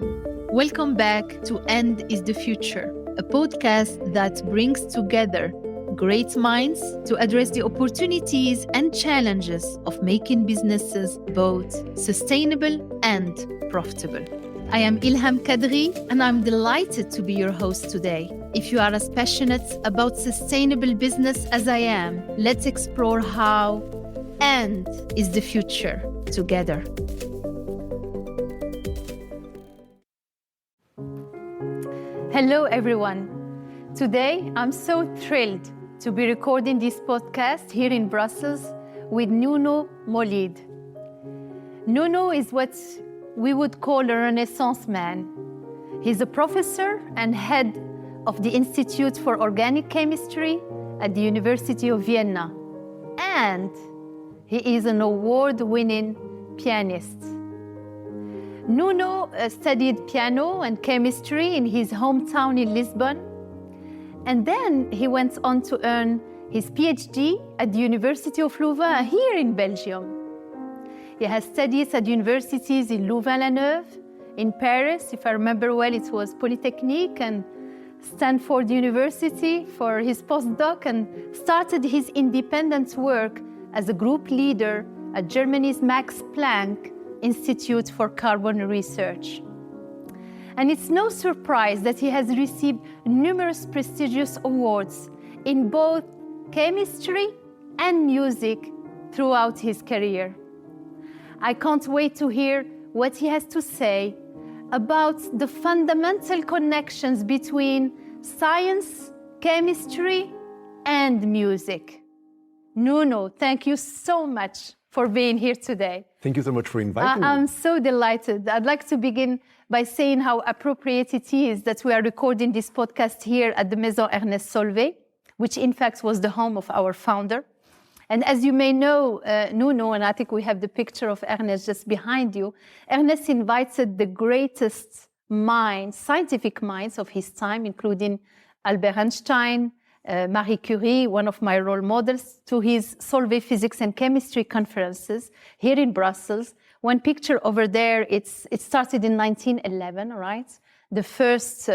Welcome back to End is the Future, a podcast that brings together great minds to address the opportunities and challenges of making businesses both sustainable and profitable. I am Ilham Kadri, and I'm delighted to be your host today. If you are as passionate about sustainable business as I am, let's explore how End is the Future together. Hello, everyone. Today, I'm so thrilled to be recording this podcast here in Brussels with Nuno Maulide. Nuno is what we would call a Renaissance man. He's a professor and head of the Institute for Organic Chemistry at the University of Vienna. And he is an award-winning pianist. Nuno studied piano and chemistry in his hometown in Lisbon. And then he went on to earn his PhD at the University of Louvain here in Belgium. He has studied at universities in Louvain-la-Neuve, in Paris, if I remember well, it was Polytechnique, and Stanford University for his postdoc, and started his independent work as a group leader at Germany's Max Planck Institute for Carbon Research. And it's no surprise that he has received numerous prestigious awards in both chemistry and music throughout his career. I can't wait to hear what he has to say about the fundamental connections between science, chemistry, and music. Nuno, thank you so much for being here today. Thank you so much for inviting me. I'm so delighted. I'd like to begin by saying how appropriate it is that we are recording this podcast here at the Maison Ernest Solvay, which in fact was the home of our founder. And as you may know, Nuno, and I think we have the picture of Ernest just behind you, Ernest invited the greatest minds, scientific minds of his time, including Albert Einstein, Marie Curie, one of my role models, to his Solvay Physics and Chemistry conferences here in Brussels. One picture over there, it started in 1911, right? The first,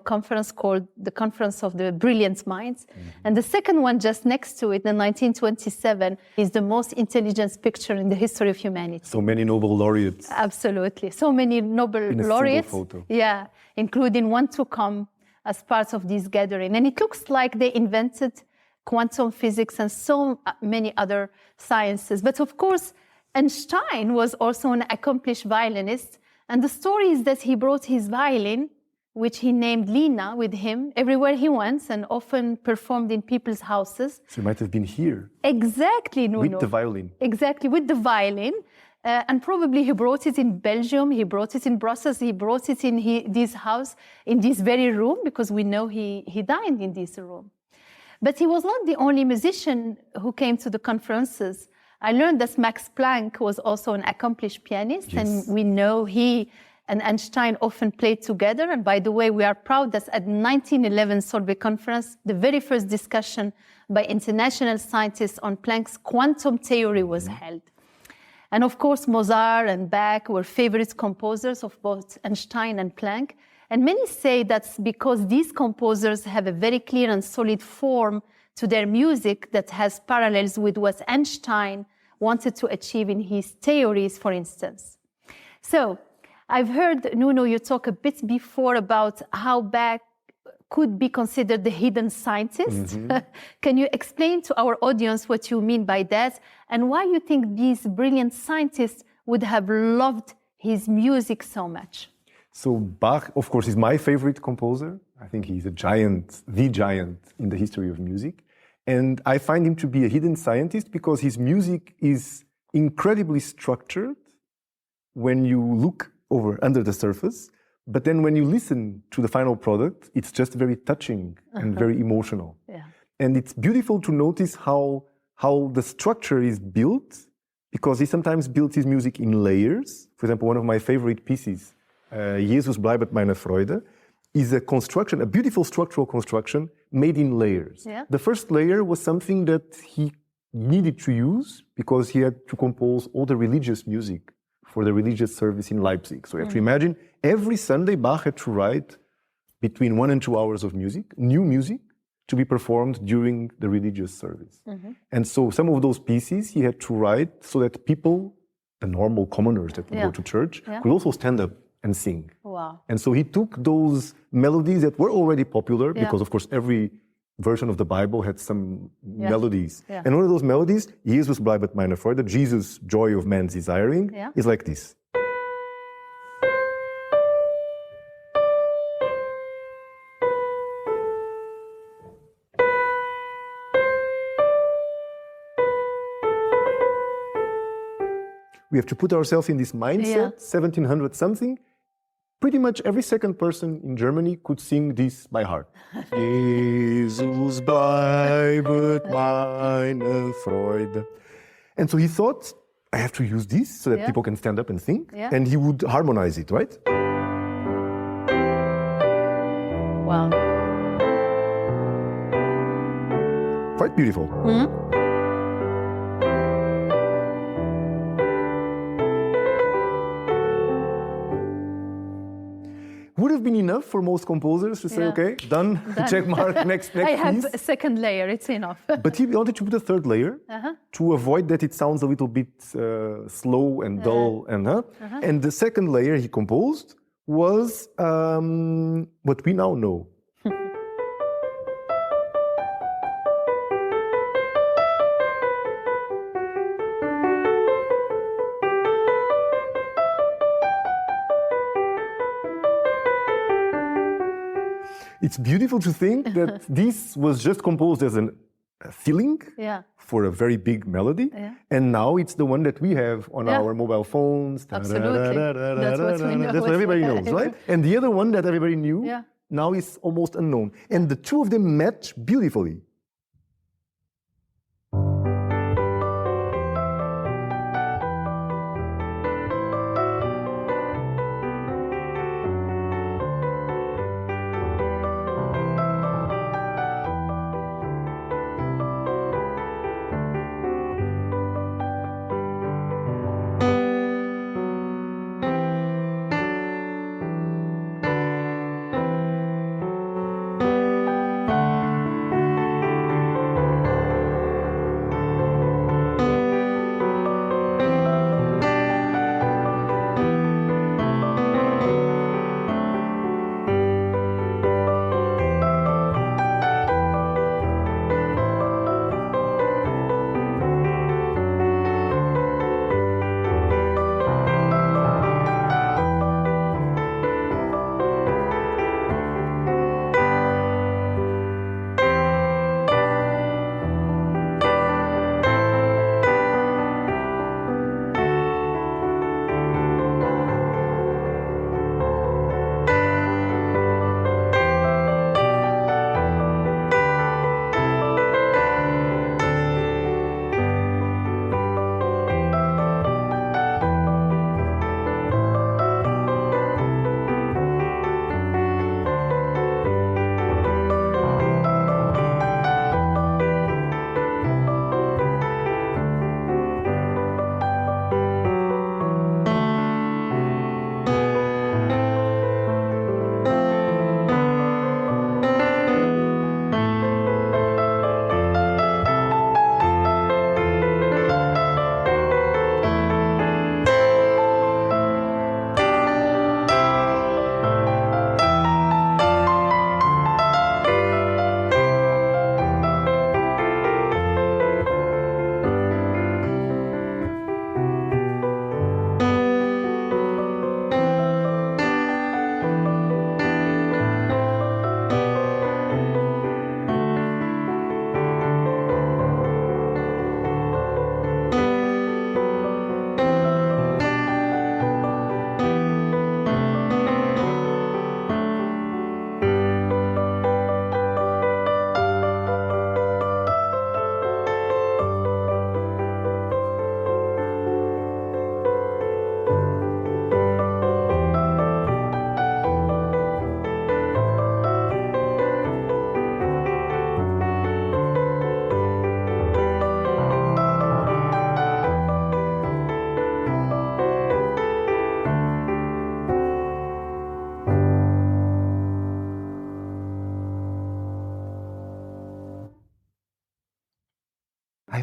conference called the Conference of the Brilliant Minds. Mm-hmm. And the second one just next to it, in 1927, is the most intelligent picture in the history of humanity. So many Nobel laureates. Absolutely. So many Nobel laureates. Single photo. Yeah, including one to come as part of this gathering. And it looks like they invented quantum physics and so many other sciences. But of course, Einstein was also an accomplished violinist. And the story is that he brought his violin, which he named Lina, with him everywhere he went and often performed in people's houses. So he might have been here. Exactly, Nuno. With the violin. Exactly, with the violin. And probably he brought it in Belgium, he brought it in Brussels, he brought it in this house, in this very room, because we know he dined in this room. But he was not the only musician who came to the conferences. I learned that Max Planck was also an accomplished pianist, yes. And we know he and Einstein often played together. And by the way, we are proud that at the 1911 Solvay conference, the very first discussion by international scientists on Planck's quantum theory was held. And of course, Mozart and Bach were favorite composers of both Einstein and Planck. And many say that's because these composers have a very clear and solid form to their music that has parallels with what Einstein wanted to achieve in his theories, for instance. So I've heard, Nuno, you talk a bit before about how Bach could be considered the hidden scientist. Mm-hmm. Can you explain to our audience what you mean by that and why you think these brilliant scientists would have loved his music so much? So Bach, of course, is my favorite composer. I think he's a giant, the giant in the history of music. And I find him to be a hidden scientist because his music is incredibly structured when you look under the surface. But then when you listen to the final product, it's just very touching and very emotional. Yeah. And it's beautiful to notice how the structure is built, because he sometimes builds his music in layers. For example, one of my favorite pieces, Jesus bleibet meine Freude, is a construction, a beautiful structural construction made in layers. Yeah. The first layer was something that he needed to use because he had to compose all the religious music for the religious service in Leipzig. So you have to imagine every Sunday Bach had to write between 1 and 2 hours of music, new music, to be performed during the religious service. And so some of those pieces he had to write so that people, the normal commoners that would go to church, could also stand up and sing. Wow. And so he took those melodies that were already popular, because of course every version of the Bible had some melodies. And one of those melodies, Jesus bleibet meine Freude, Jesus, joy of man's desiring, is like this. We have to put ourselves in this mindset, 1700 something. Pretty much every second person in Germany could sing this by heart. Jesus bleibet meine Freude. And so he thought, I have to use this so that people can stand up and sing. And he would harmonize it, right? Wow. Quite beautiful. Would have been enough for most composers to say, okay, done. Check mark, next I have piece. a second layer, it's enough. But he wanted to put a third layer to avoid that it sounds a little bit slow and dull. And the second layer he composed was what we now know. It's beautiful to think that this was just composed as a filling for a very big melody, and now it's the one that we have on our mobile phones. Absolutely. That's what we know. That's what everybody knows, right? And the other one that everybody knew now is almost unknown. And the two of them match beautifully.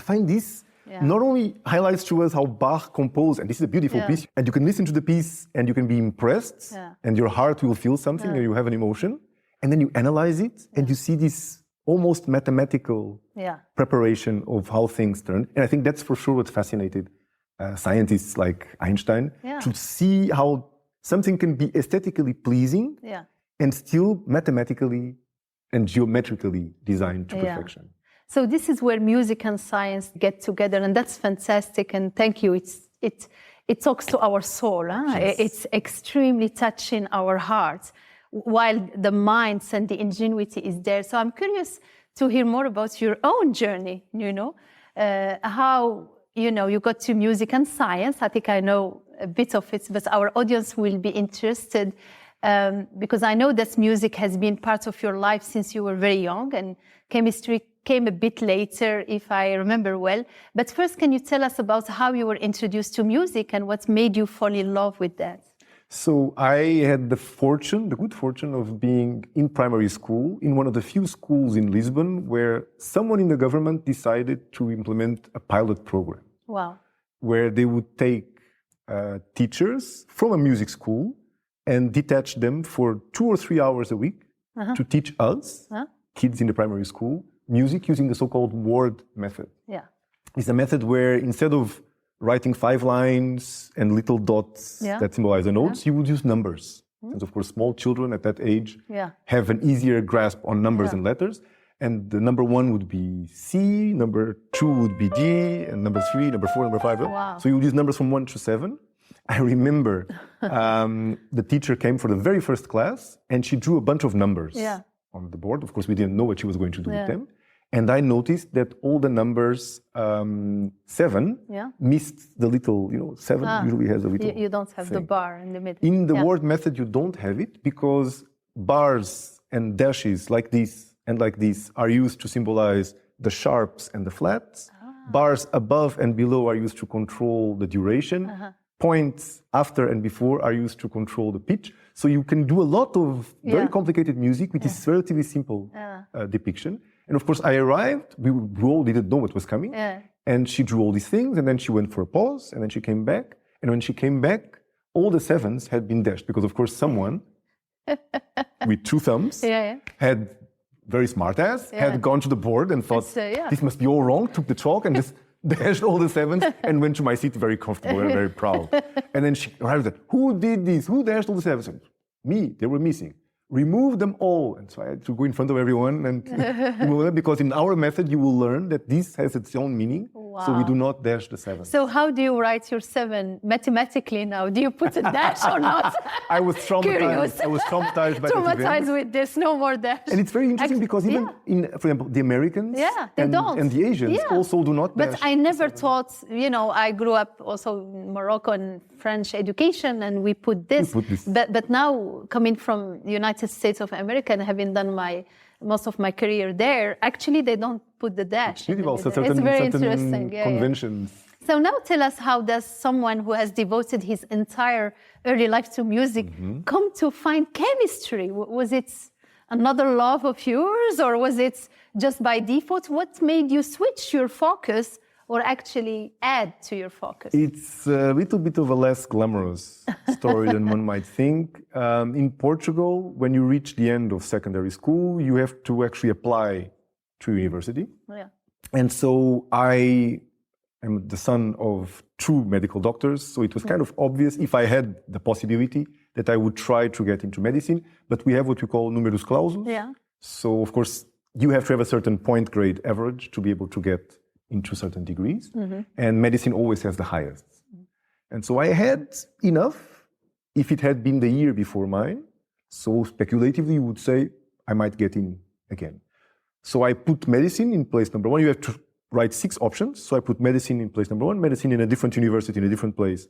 find this not only highlights to us how Bach composed, and this is a beautiful piece, and you can listen to the piece and you can be impressed, and your heart will feel something, and you have an emotion, and then you analyze it, and you see this almost mathematical preparation of how things turn. And I think that's for sure what fascinated scientists like Einstein, to see how something can be aesthetically pleasing and still mathematically and geometrically designed to perfection. So this is where music and science get together, and that's fantastic. And thank you. It talks to our soul. Huh? Yes. It's extremely touching our hearts, while the minds and the ingenuity is there. So I'm curious to hear more about your own journey. How you got to music and science. I think I know a bit of it, but our audience will be interested because I know that music has been part of your life since you were very young, and chemistry came a bit later, if I remember well. But first, can you tell us about how you were introduced to music and what made you fall in love with that? So I had the good fortune of being in primary school, in one of the few schools in Lisbon, where someone in the government decided to implement a pilot program. Wow. Where they would take teachers from a music school and detach them for 2 or 3 hours a week to teach us, kids in the primary school, music using the so-called word method. Yeah. It's a method where instead of writing 5 lines and little dots that symbolize the notes, you would use numbers. And of course, small children at that age have an easier grasp on numbers and letters. And the number 1 would be C, number 2 would be D, and number 3, number 4, number 5. Wow. So you would use numbers from 1 to 7. I remember the teacher came for the very first class, and she drew a bunch of numbers on the board. Of course, we didn't know what she was going to do with them. And I noticed that all the numbers 7 missed the little, 7 usually has a little You don't have the bar in the middle. In the word method, you don't have it because bars and dashes like this and like this are used to symbolize the sharps and the flats. Bars above and below are used to control the duration. Points after and before are used to control the pitch. So you can do a lot of very complicated music with this relatively simple depiction. And of course, I arrived, we all didn't know what was coming. And she drew all these things, and then she went for a pause, and then she came back. And when she came back, all the 7s had been dashed, because of course someone with 2 thumbs had, very smart ass, had gone to the board and thought, this must be all wrong, took the chalk and just dashed all the 7s and went to my seat very comfortable and very proud. And then she arrived at, who did this? Who dashed all the 7s? Me, they were missing. Remove them all. And so I had to go in front of everyone and remove them, because in our method, you will learn that this has its own meaning. So we do not dash the 7. So how do you write your 7 mathematically now? Do you put a dash or not? I was traumatized. I was traumatized by traumatized with this, no more dash. And it's very interesting because even in, for example, the Americans and the Asians also do not dash. But I never taught, I grew up also in Morocco and French education, and we put this. But now, coming from the United States of America and having done most of my career there, actually they don't put the dash. It's very interesting. Conventions. So now tell us, how does someone who has devoted his entire early life to music come to find chemistry? Was it another love of yours, or was it just by default? What made you switch your focus or actually add to your focus? It's a little bit of a less glamorous story than one might think. In Portugal, when you reach the end of secondary school, you have to actually apply to university. And so I am the son of 2 medical doctors, so it was kind of obvious, if I had the possibility, that I would try to get into medicine. But we have what we call numerus clausus. So, of course, you have to have a certain point grade average to be able to get into certain degrees, and medicine always has the highest. And so I had enough, if it had been the year before mine, so speculatively you would say I might get in again. So I put medicine in place number 1. You have to write 6 options, so I put medicine in place number 1, medicine in a different university, in a different place,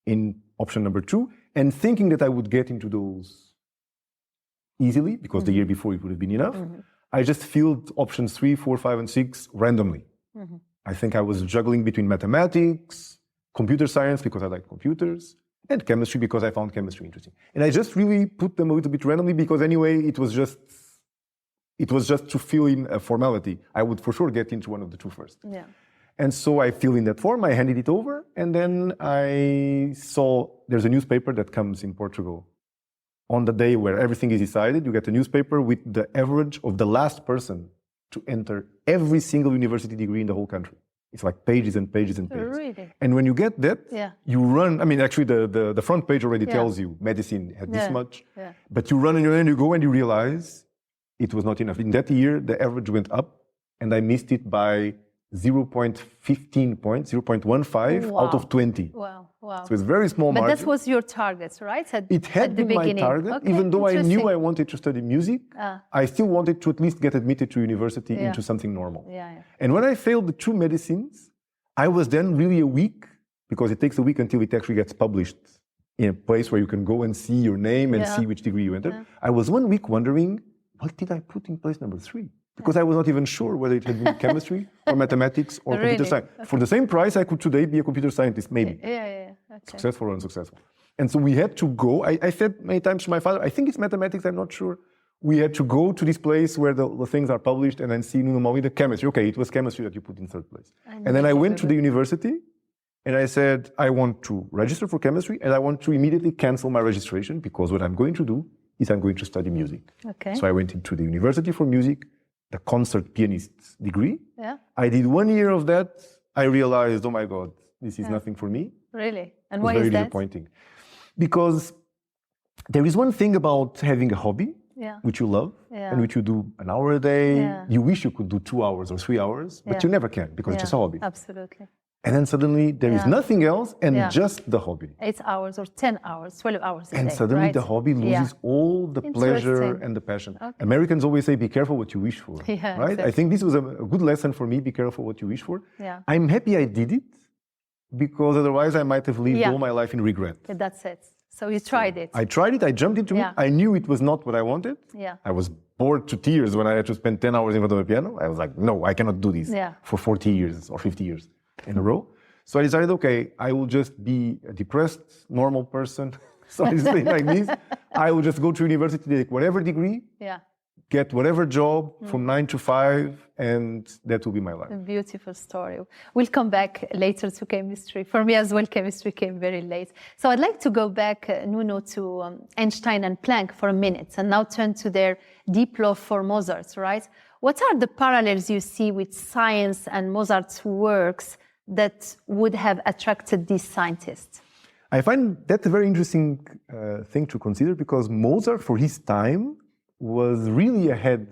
in option number 2, and thinking that I would get into those easily, because the year before it would have been enough, I just filled options 3, 4, 5, and 6 randomly. I think I was juggling between mathematics, computer science, because I like computers, and chemistry, because I found chemistry interesting. And I just really put them a little bit randomly, because anyway, it was just to fill in a formality. I would for sure get into one of the 2 first. And so I filled in that form, I handed it over, and then I saw there's a newspaper that comes in Portugal. On the day where everything is decided, you get a newspaper with the average of the last person to enter every single university degree in the whole country. It's like pages and pages and pages. Really? And when you get that, you run, I mean, actually the front page already tells you medicine had this much, but you run and you go and you realize it was not enough. In that year, the average went up and I missed it by 0.15 points, 0.15 out of 20. Wow, wow. So it's very small margin. But that was your target, right? It had been my target. Even though I knew I wanted to study music, I still wanted to at least get admitted to university into something normal. And when I failed the 2 medicines, I was then really a week, because it takes a week until it actually gets published in a place where you can go and see your name and see which degree you entered. I was 1 week wondering, what did I put in place number 3? Because I was not even sure whether it had been chemistry or mathematics or computer science. For the same price, I could today be a computer scientist, maybe. Successful or unsuccessful. And so we had to go. I said many times to my father, I think it's mathematics, I'm not sure. We had to go to this place where the things are published and then see Nuno Maulide, chemistry. Okay, it was chemistry that you put in 3rd place. And then I went to the university and I said, I want to register for chemistry and I want to immediately cancel my registration because what I'm going to do is I'm going to study music. So I went into the University for Music, the concert pianist degree. I did 1 year of that. I realized, oh my God, this is nothing for me. Really? And why is that? Very disappointing. Because there is one thing about having a hobby, which you love, and which you do an hour a day. You wish you could do 2 hours or 3 hours, but you never can because it's just a hobby. Absolutely. And then suddenly there is nothing else and just the hobby. 8 hours or 10 hours, 12 hours a day. And suddenly the hobby loses all the pleasure and the passion. Americans always say, be careful what you wish for, right? Exactly. I think this was a good lesson for me, be careful what you wish for. I'm happy I did it because otherwise I might have lived all my life in regret. That's it. So you tried it. I tried it, I jumped into it. I knew it was not what I wanted. I was bored to tears when I had to spend 10 hours in front of a piano. I was like, no, I cannot do this for 40 years or 50 years. In a row. So I decided, okay, I will just be a depressed, normal person. So I say like this, I will just go to university, take whatever degree, get whatever job from 9 to 5, and that will be my life. A beautiful story. We'll come back later to chemistry. For me as well, chemistry came very late. So I'd like to go back, Nuno, to Einstein and Planck for a minute, and now turn to their deep love for Mozart, right? What are the parallels you see with science and Mozart's works that would have attracted these scientists? I find that a very interesting thing to consider because Mozart, for his time, was really ahead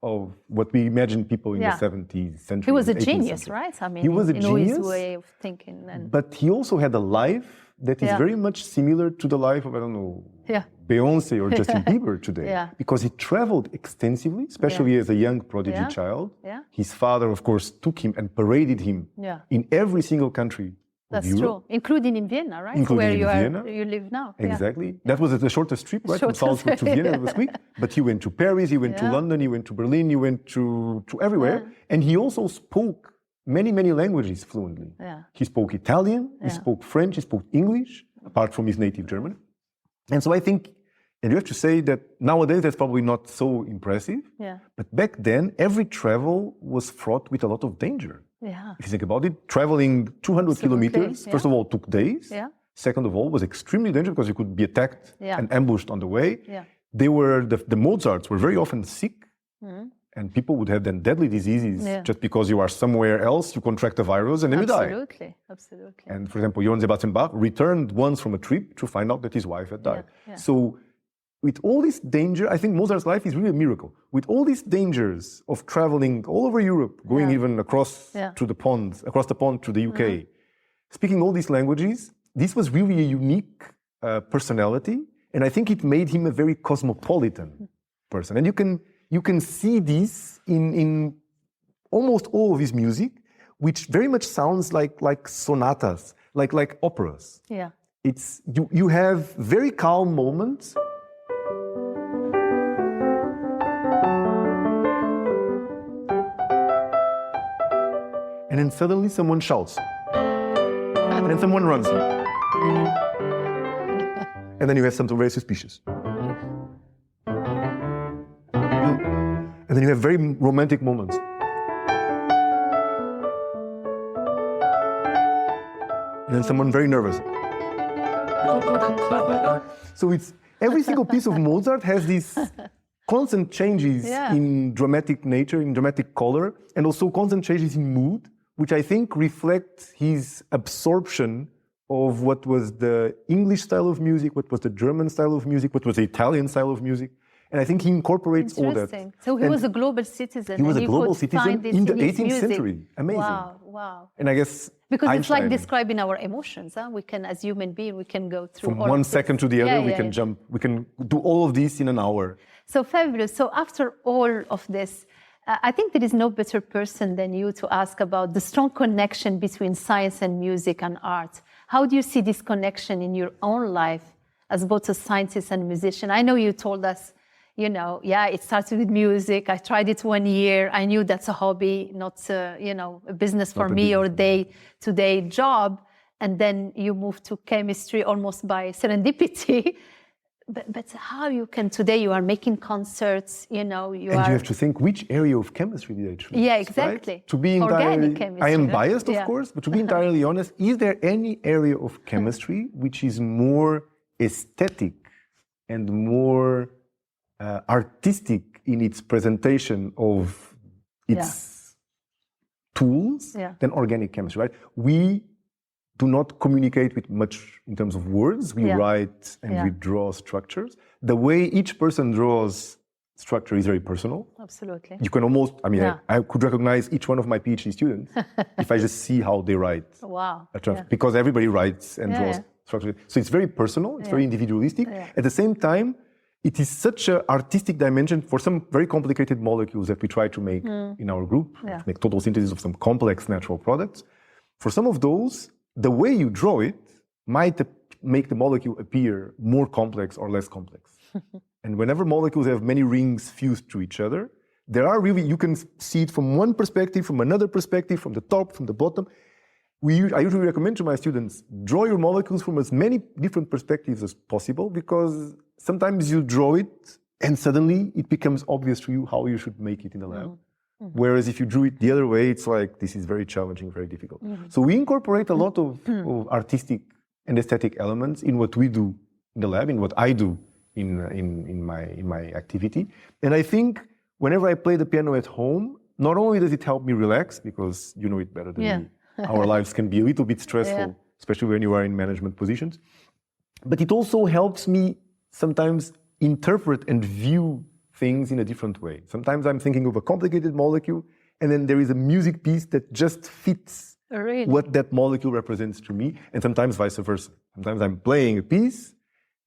of what we imagine people in the 17th century. He was a genius, right? I mean, he was a genius, his way of thinking. But he also had a life that is very much similar to the life of, I don't know, Beyonce or Justin Bieber today. Because he traveled extensively, especially as a young prodigy child. His father, of course, took him and paraded him in every single country. That's true, including in Vienna, right? Including where you live now. Exactly. That was the shortest trip, right? From Salzburg to Vienna, it was quick. But he went to Paris, he went to London, he went to Berlin, he went to everywhere. And he also spoke many, many languages fluently. He spoke Italian, he spoke French, he spoke English, apart from his native German. And so I think, and you have to say that nowadays that's probably not so impressive. But back then, every travel was fraught with a lot of danger. If you think about it, traveling 200 kilometers, first of all, took days. Second of all, was extremely dangerous because you could be attacked and ambushed on the way. They were, the Mozarts were very often sick. And people would have then deadly diseases just because you are somewhere else, you contract a virus and then you die. Absolutely. And for example, Johann Sebastian Bach returned once from a trip to find out that his wife had died. So with all this danger, I think Mozart's life is really a miracle. With all these dangers of traveling all over Europe, going even across to the pond, across the pond to the UK, speaking all these languages, this was really a unique personality. And I think it made him a very cosmopolitan person. And you can see this in almost all of his music, which very much sounds like sonatas, like operas. It's you have very calm moments. And then suddenly someone shouts. And then someone runs. And then you have something very suspicious. And then you have very romantic moments. and then someone very nervous. So it's every single piece of Mozart has these constant changes in dramatic nature, in dramatic color, and also constant changes in mood, which I think reflect his absorption of what was the English style of music, what was the German style of music, what was the Italian style of music. And I think he incorporates all that. So he was a global citizen. He was a global citizen in the 18th century. Amazing. Wow. And I guess because Einstein, it's like describing our emotions. We can, as human beings, we can go through from all one second to the other, we can jump. We can do all of this in an hour. So fabulous. So after all of this, I think there is no better person than you to ask about the strong connection between science and music and art. How do you see this connection in your own life as both a scientist and a musician? I know you told us, it started with music. I tried it 1 year. I knew that's a hobby, not a business for me or a day-to-day job. And then you moved to chemistry almost by serendipity. But how you can today? You are making concerts. You have to think which area of chemistry did I choose? Yeah, exactly. Right? To be organic chemistry. I am biased, of course, but to be entirely honest, is there any area of chemistry which is more aesthetic and more artistic in its presentation of its tools than organic chemistry? Right? We do not communicate with much in terms of words. We write and we draw structures. The way each person draws structure is very personal. Absolutely. You can almost, I could recognize each one of my PhD students if I just see how they write. Wow. Because everybody writes and draws structure. So it's very personal, it's very individualistic. At the same time, it is such an artistic dimension for some very complicated molecules that we try to make in our group, to make total synthesis of some complex natural products. For some of those, the way you draw it might make the molecule appear more complex or less complex. And whenever molecules have many rings fused to each other, you can see it from one perspective, from another perspective, from the top, from the bottom. I usually recommend to my students, draw your molecules from as many different perspectives as possible, because sometimes you draw it and suddenly it becomes obvious to you how you should make it in the lab. Whereas if you drew it the other way, it's like, this is very challenging, very difficult. So we incorporate a lot of artistic and aesthetic elements in what we do in the lab, in what I do in my activity. And I think whenever I play the piano at home, not only does it help me relax, because you know it better than me, our lives can be a little bit stressful, especially when you are in management positions, but it also helps me sometimes interpret and view things in a different way. Sometimes I'm thinking of a complicated molecule, and then there is a music piece that just fits what that molecule represents to me, and sometimes vice versa. Sometimes I'm playing a piece,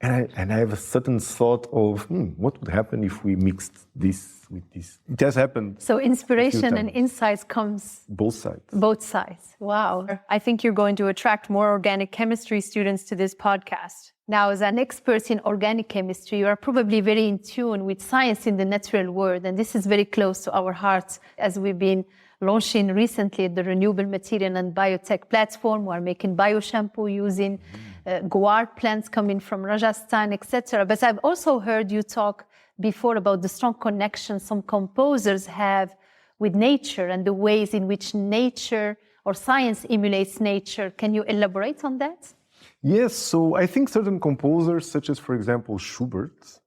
and I have a certain thought of, what would happen if we mixed this with this? It has happened. So inspiration and insights comes... Both sides. Both sides. Wow. I think you're going to attract more organic chemistry students to this podcast. Now, as an expert in organic chemistry, you are probably very in tune with science in the natural world, and this is very close to our hearts, as we've been launching recently the renewable material and biotech platform. We're making bio-shampoo using guar plants coming from Rajasthan, etc. But I've also heard you talk before about the strong connection some composers have with nature and the ways in which nature or science emulates nature. Can you elaborate on that? Yes, so I think certain composers, such as, for example, Schubert,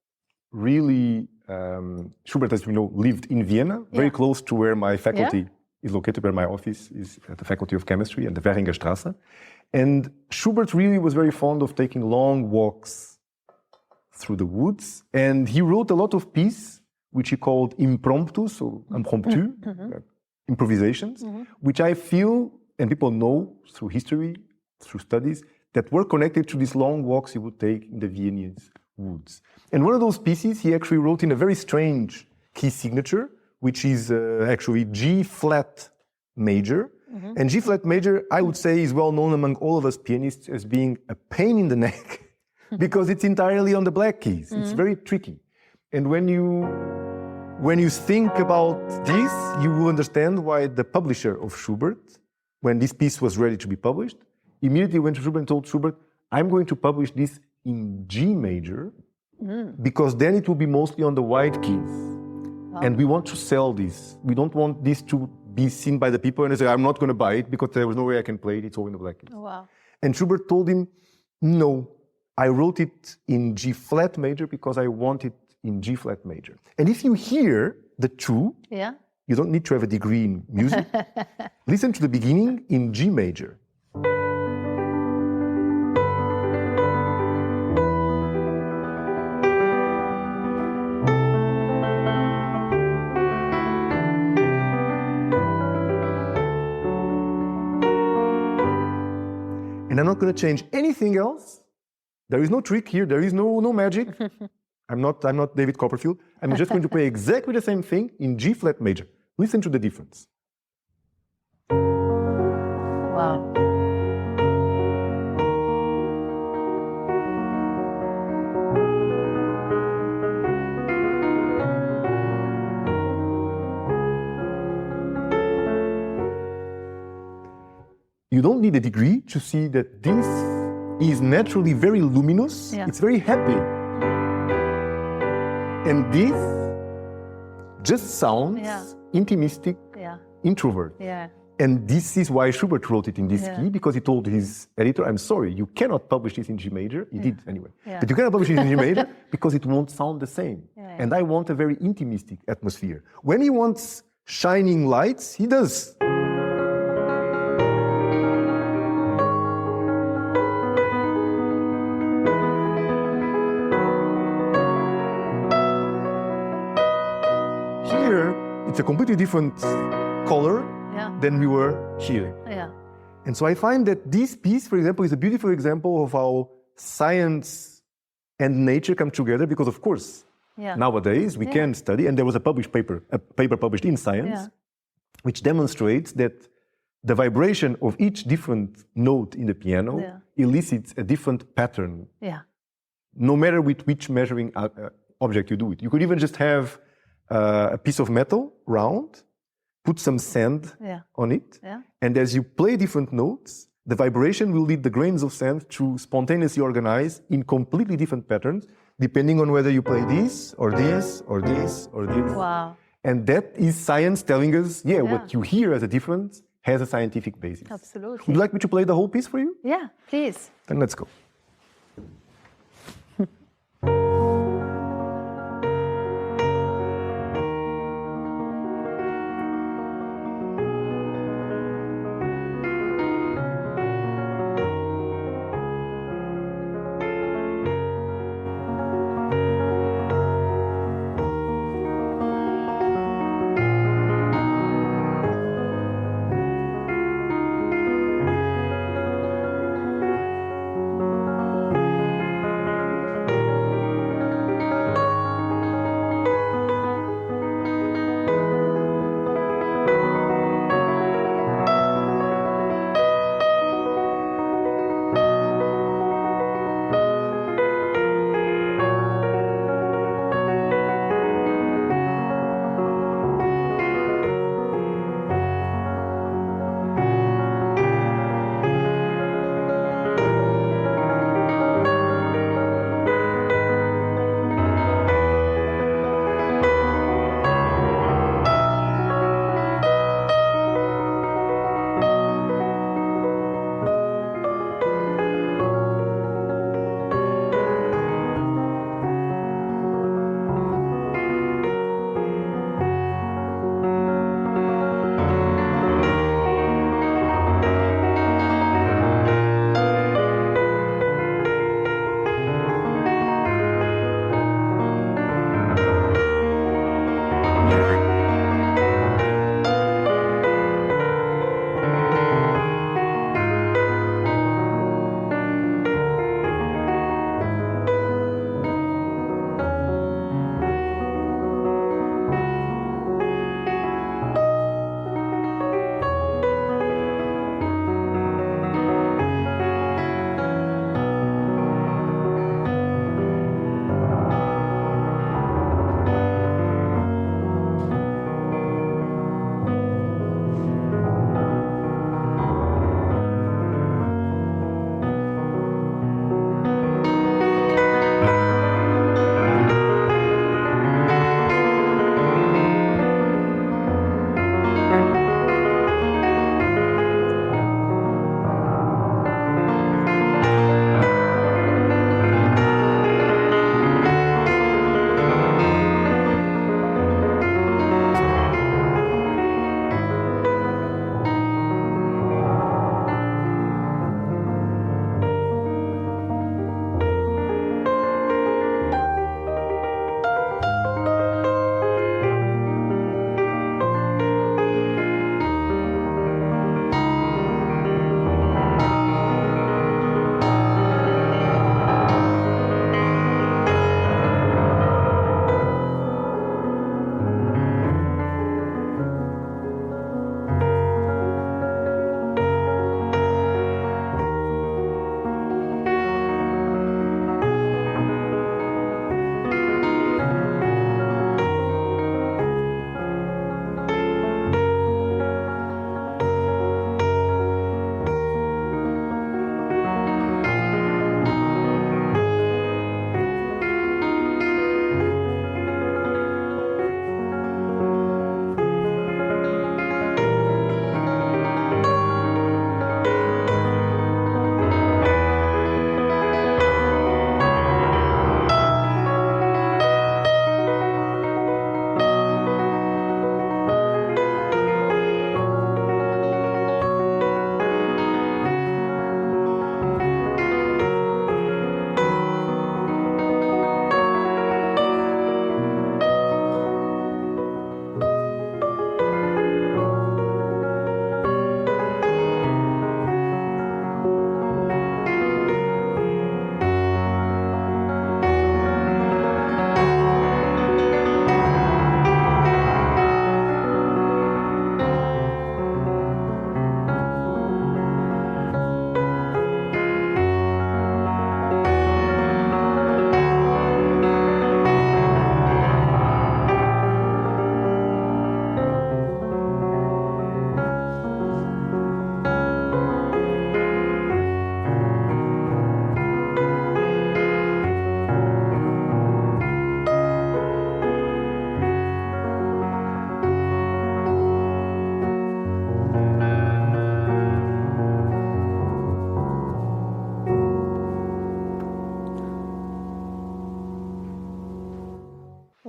really, Schubert, as we know, lived in Vienna, very close to where my faculty is located, where my office is at the Faculty of Chemistry and the Währinger Straße. And Schubert really was very fond of taking long walks through the woods. And he wrote a lot of pieces, which he called impromptu, so impromptu, improvisations, which I feel, and people know through history, through studies, that were connected to these long walks he would take in the Viennese woods. And one of those pieces he actually wrote in a very strange key signature, which is actually G-flat major. And G-flat major, I would say, is well known among all of us pianists as being a pain in the neck because it's entirely on the black keys. It's very tricky. And when you think about this, you will understand why the publisher of Schubert, when this piece was ready to be published, immediately went to Schubert and told Schubert, I'm going to publish this in G major because then it will be mostly on the white keys. And we want to sell this. We don't want this to be seen by the people and they say, I'm not going to buy it because there was no way I can play it. It's all in the black keys. Wow. And Schubert told him, no, I wrote it in G flat major because I want it in G flat major. And if you hear the true, Yeah. you don't need to have a degree in music. Listen to the beginning in G major. And I'm not going to change anything else. There is no trick here. There is no magic. I'm not David Copperfield. I'm just going to play exactly the same thing in G flat major. Listen to the difference. Wow. You don't need a degree to see that this is naturally very luminous. Yeah. It's very happy. And this just sounds intimistic, introvert. Yeah. And this is why Schubert wrote it in this key, because he told his editor, I'm sorry, you cannot publish this in G major. He did anyway. Yeah. But you cannot publish it in G major because it won't sound the same. Yeah. And I want a very intimistic atmosphere. When he wants shining lights, he does. Here, it's a completely different color than we were here. Yeah. And so I find that this piece, for example, is a beautiful example of how science and nature come together, because of course, nowadays we can study, and there was a paper published in Science, which demonstrates that the vibration of each different note in the piano elicits a different pattern, no matter with which measuring object you do it. You could even just have a piece of metal, round, put some sand on it, and as you play different notes, the vibration will lead the grains of sand to spontaneously organize in completely different patterns, depending on whether you play this, or this, or this, or this. Wow. And that is science telling us, what you hear as a difference has a scientific basis. Absolutely. Would you like me to play the whole piece for you? Yeah, please. Then let's go.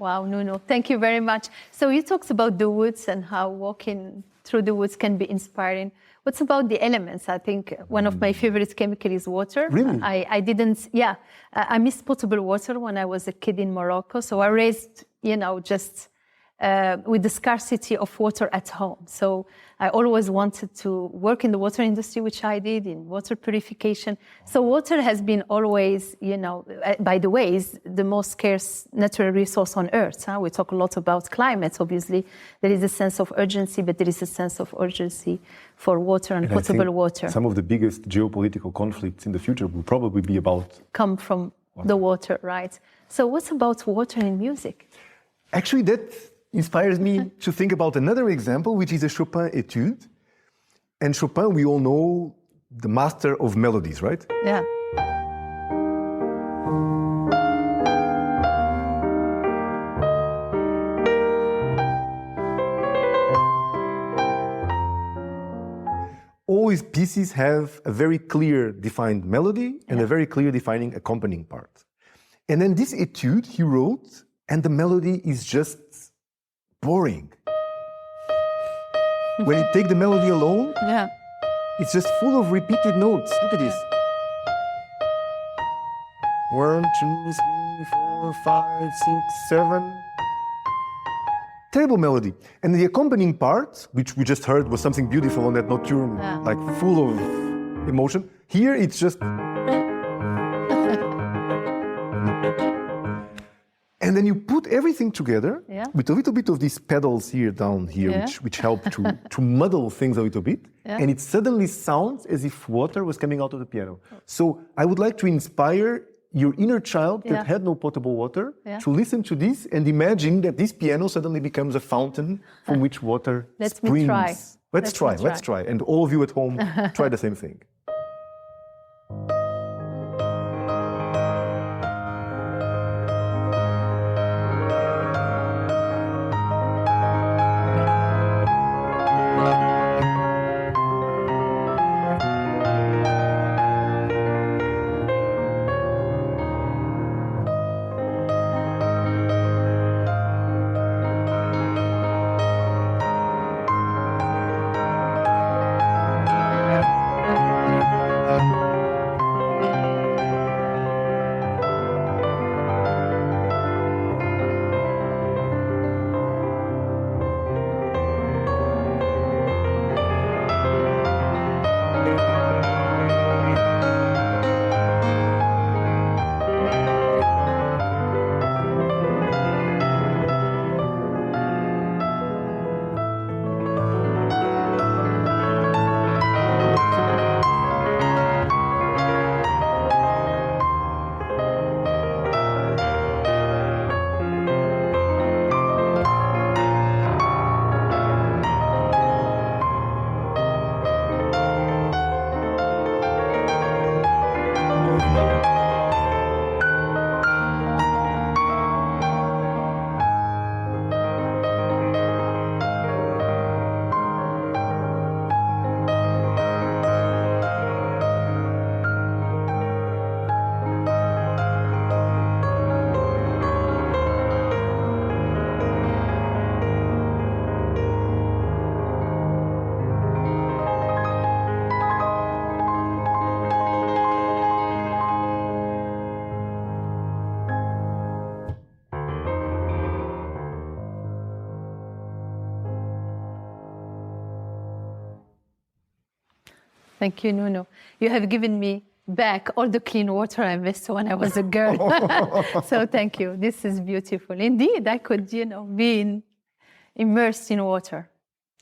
Wow, Nuno, thank you very much. So you talked about the woods and how walking through the woods can be inspiring. What's about the elements? I think one of my favorite chemicals is water. Really? I missed potable water when I was a kid in Morocco. So I raised, just with the scarcity of water at home. So I always wanted to work in the water industry, which I did, in water purification. So water has been always, by the way, is the most scarce natural resource on Earth. We talk a lot about climate, obviously. There is a sense of urgency, but there is a sense of urgency for water and potable water. Some of the biggest geopolitical conflicts in the future will probably be come from the water, right? So what's about water in music? Actually, that inspires me to think about another example, which is a Chopin Etude. And Chopin, we all know, the master of melodies, right? Yeah. All his pieces have a very clear defined melody and a very clear defining accompanying part. And then this Etude he wrote, and the melody is just boring. When you take the melody alone, it's just full of repeated notes. Look at this. 1, 2, 3, 4, 5, 6, 7. Terrible melody. And the accompanying part, which we just heard, was something beautiful on that nocturne, like full of emotion. Here it's just... And then you put everything together with a little bit of these pedals down here, which help to muddle things a little bit. And it suddenly sounds as if water was coming out of the piano. So I would like to inspire your inner child that had no potable water to listen to this and imagine that this piano suddenly becomes a fountain from which water springs. Let's try. And all of you at home, try the same thing. Thank you, Nuno. You have given me back all the clean water I missed when I was a girl. So thank you. This is beautiful. Indeed, I could, be immersed in water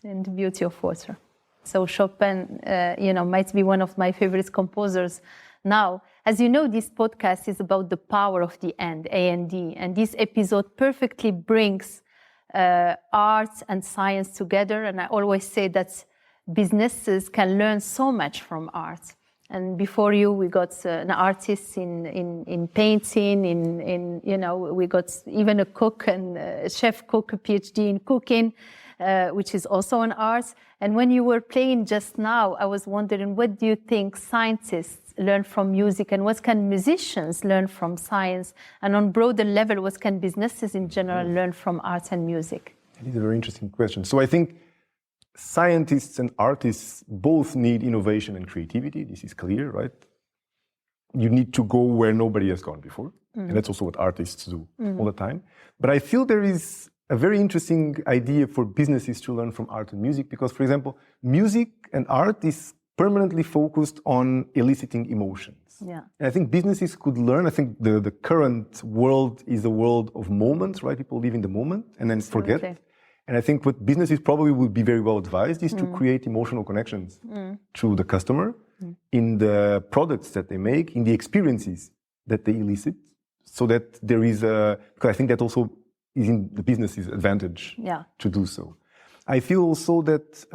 and the beauty of water. So Chopin, might be one of my favorite composers now. As you know, this podcast is about the power of the end, A&D, and this episode perfectly brings art and science together. And I always say that businesses can learn so much from art. And before you, we got an artist in painting, we got even a cook and a chef cook, a PhD in cooking. which is also an art. And when you were playing just now, I was wondering, what do you think scientists learn from music, and what can musicians learn from science? And on broader level, what can businesses in general learn from art and music? It is a very interesting question. So I think scientists and artists both need innovation and creativity. This is clear, right? You need to go where nobody has gone before. And that's also what artists do all the time. But I feel there is a very interesting idea for businesses to learn from art and music, because, for example, music and art is permanently focused on eliciting emotions. Yeah. And I think businesses could learn. I think the current world is a world of moments, right? People live in the moment and then forget. And I think what businesses probably would be very well advised is to create emotional connections to the customer in the products that they make, in the experiences that they elicit, so that there is because I think that also is in the business's advantage to do so. I feel also that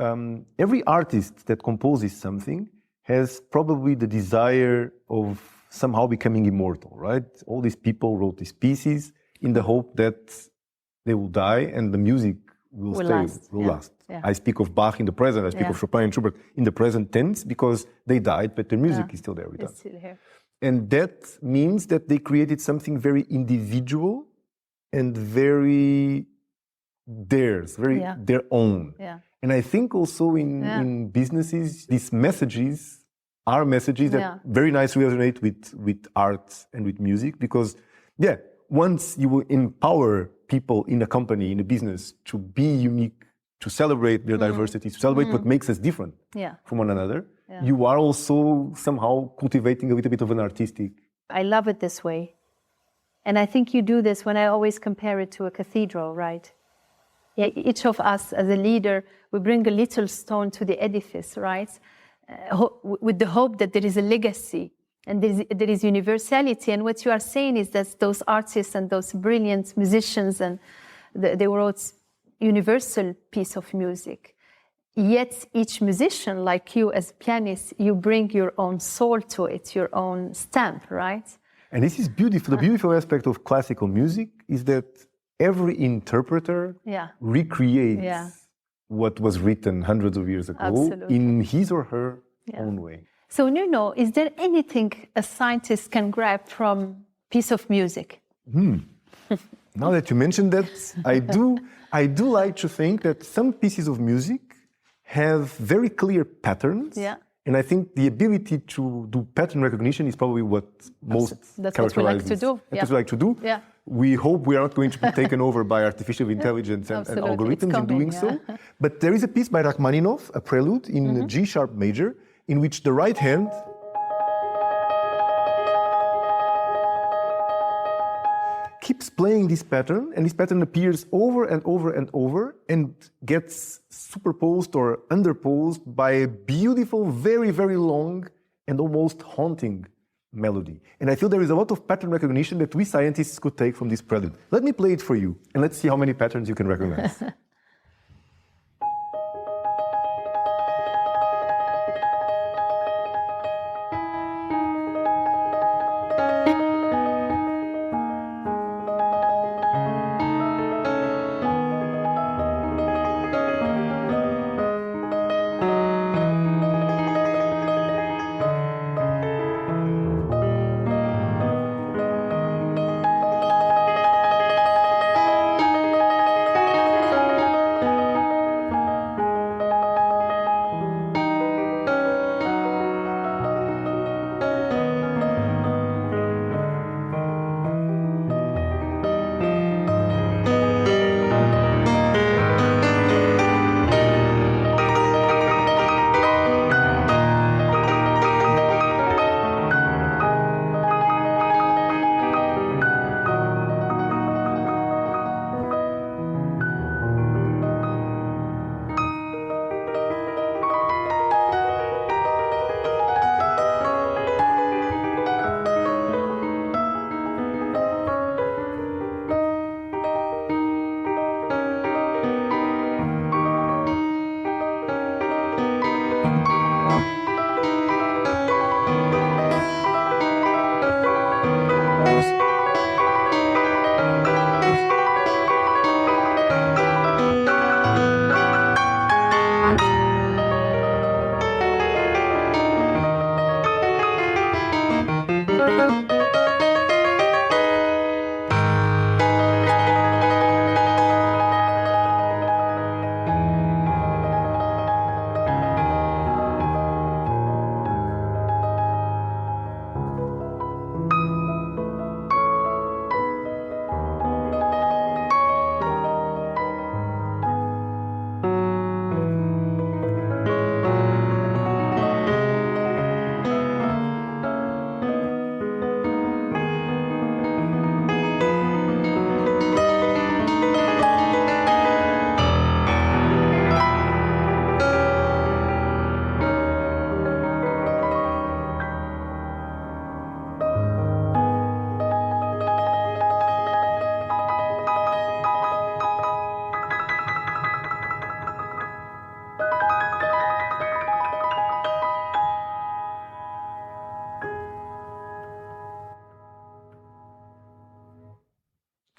every artist that composes something has probably the desire of somehow becoming immortal, right? All these people wrote these pieces in the hope that they will die and the music will last. Yeah. I speak of Bach in the present, I speak of Chopin and Schubert in the present tense, because they died, but their music is still there with us. It's still here. And that means that they created something very individual and very theirs, very their own. Yeah. And I think also in businesses, these messages are messages that very nicely resonate with art and with music, because, once you will empower people in a company, in a business, to be unique, to celebrate their diversity, to celebrate what makes us different from one another, you are also somehow cultivating a little bit of an artistic. I love it this way. And I think you do this when I always compare it to a cathedral, right? Yeah, each of us as a leader, we bring a little stone to the edifice, right? With the hope that there is a legacy and there is universality. And what you are saying is that those artists and those brilliant musicians, and they wrote universal piece of music. Yet each musician, like you as pianist, you bring your own soul to it, your own stamp, right? And this is beautiful. The beautiful aspect of classical music is that every interpreter recreates what was written hundreds of years ago in his or her own way. So, Nuno, is there anything a scientist can grab from piece of music? Now that you mentioned that, I do like to think that some pieces of music have very clear patterns. Yeah. And I think the ability to do pattern recognition is probably what most That's what we like to do. That's what we like to do. Yeah. We hope we are not going to be taken over by artificial intelligence and algorithms in doing so. But there is a piece by Rachmaninoff, a prelude in G sharp major, in which the right hand keeps playing this pattern, and this pattern appears over and over and over and gets superposed or underposed by a beautiful, very, very long and almost haunting melody. And I feel there is a lot of pattern recognition that we scientists could take from this prelude. Let me play it for you, and let's see how many patterns you can recognize.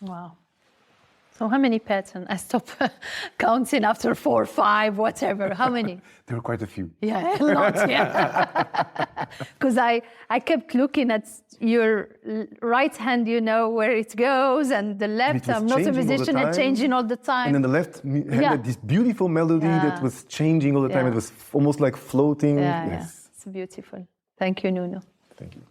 Wow. So how many patterns? I stop counting after 4, 5, whatever. How many? There were quite a few. Yeah, a lot, yeah. Because I kept looking at your right hand, you know, where it goes, and the left, I'm not a musician, and changing all the time. And then the left hand had this beautiful melody that was changing all the time. It was almost like floating. Yes. It's beautiful. Thank you, Nuno. Thank you.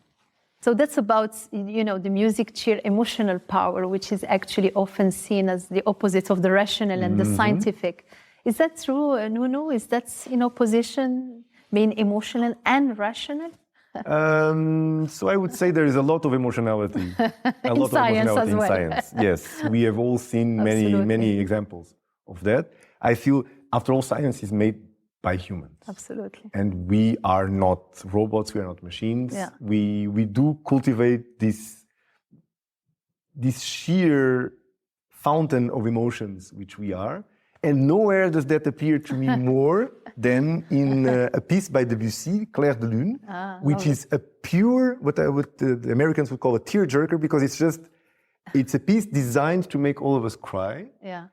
So that's about, you know, the music sheer emotional power, which is actually often seen as the opposite of the rational and the scientific. Is that true, Nuno? Is that, you know, position being emotional and rational? So I would say there is a lot of emotionality. A lot of emotionality in science. Yes, we have all seen many examples of that. I feel, after all, science is made by humans. Absolutely. And we are not robots, we are not machines. Yeah. We do cultivate this sheer fountain of emotions, which we are. And nowhere does that appear to me more than in a piece by Debussy, Clair de Lune, which is a pure, what the Americans would call a tearjerker, because it's a piece designed to make all of us cry. Yeah.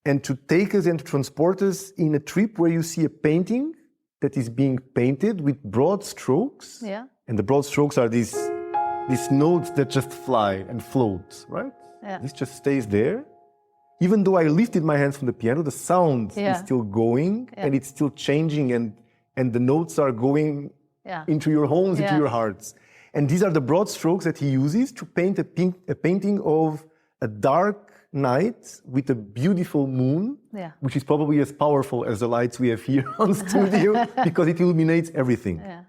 And to take us and to transport us in a trip where you see a painting that is being painted with broad strokes. Yeah. And the broad strokes are these notes that just fly and float, right? Yeah. This just stays there. Even though I lifted my hands from the piano, the sound is still going and it's still changing, and the notes are going into your homes, into your hearts. And these are the broad strokes that he uses to paint a painting of a dark night with a beautiful moon, which is probably as powerful as the lights we have here on studio, because it illuminates everything. Yeah.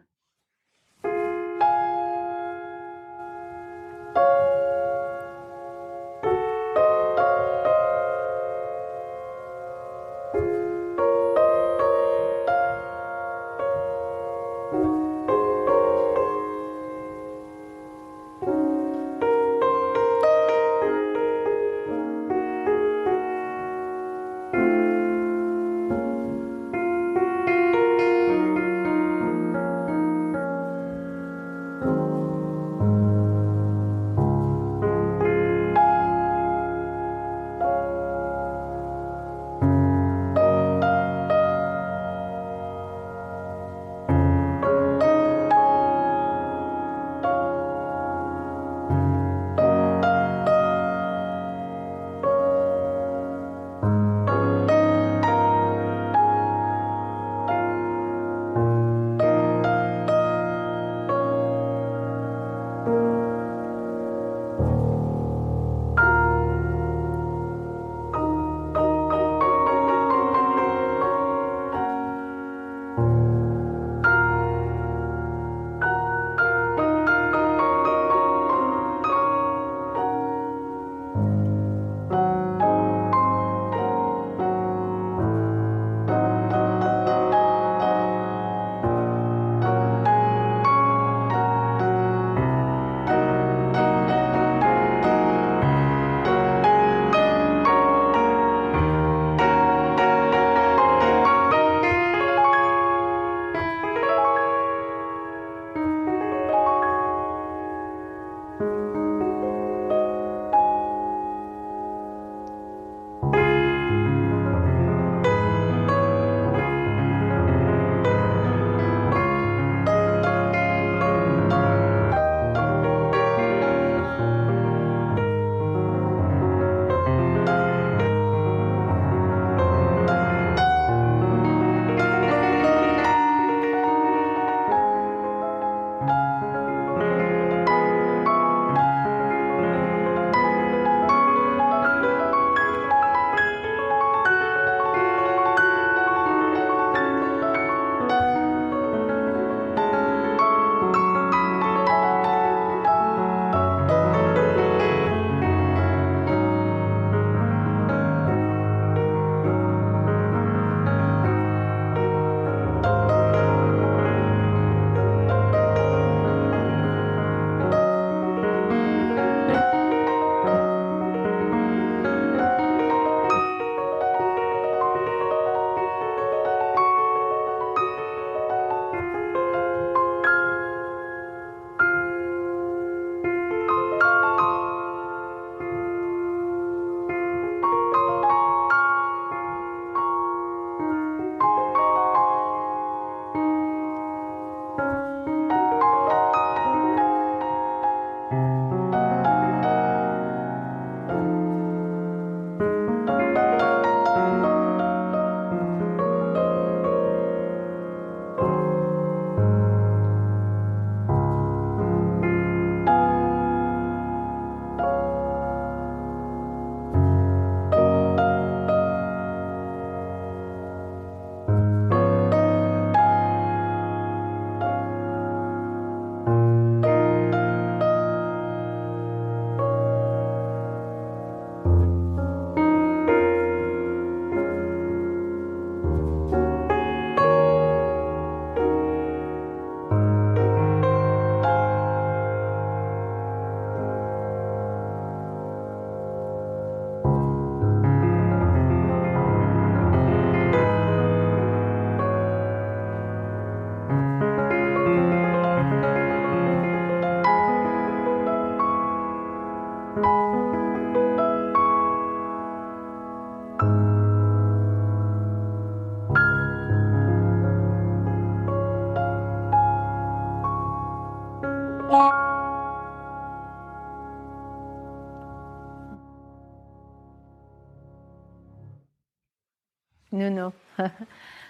Nuno.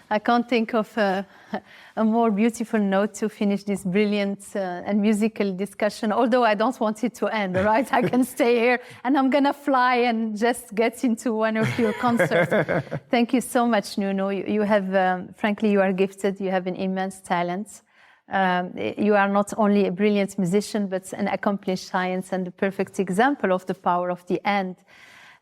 I can't think of a more beautiful note to finish this brilliant and musical discussion, although I don't want it to end, right? I can stay here and I'm going to fly and just get into one of your concerts. Thank you so much, Nuno. You have, frankly, you are gifted. You have an immense talent. You are not only a brilliant musician, but an accomplished science and the perfect example of the power of the end.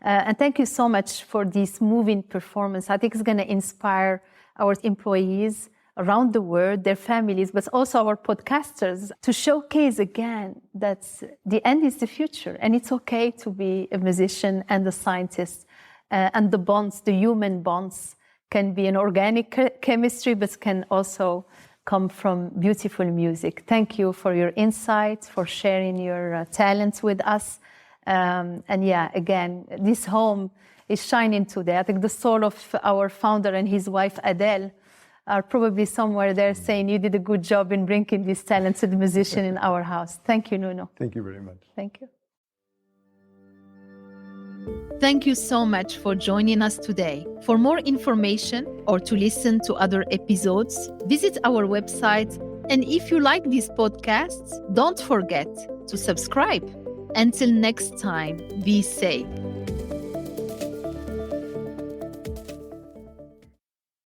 And thank you so much for this moving performance. I think it's going to inspire our employees around the world, their families, but also our podcasters to showcase again that the end is the future. And it's okay to be a musician and a scientist. And the bonds, the human bonds, can be an organic chemistry, but can also come from beautiful music. Thank you for your insight, for sharing your talents with us. And yeah, again, this home is shining today. I think the soul of our founder and his wife, Adele, are probably somewhere there saying you did a good job in bringing this talented musician in our house. Thank you, Nuno. Thank you very much. Thank you. Thank you so much for joining us today. For more information or to listen to other episodes, visit our website. And if you like these podcasts, don't forget to subscribe. Until next time, be safe.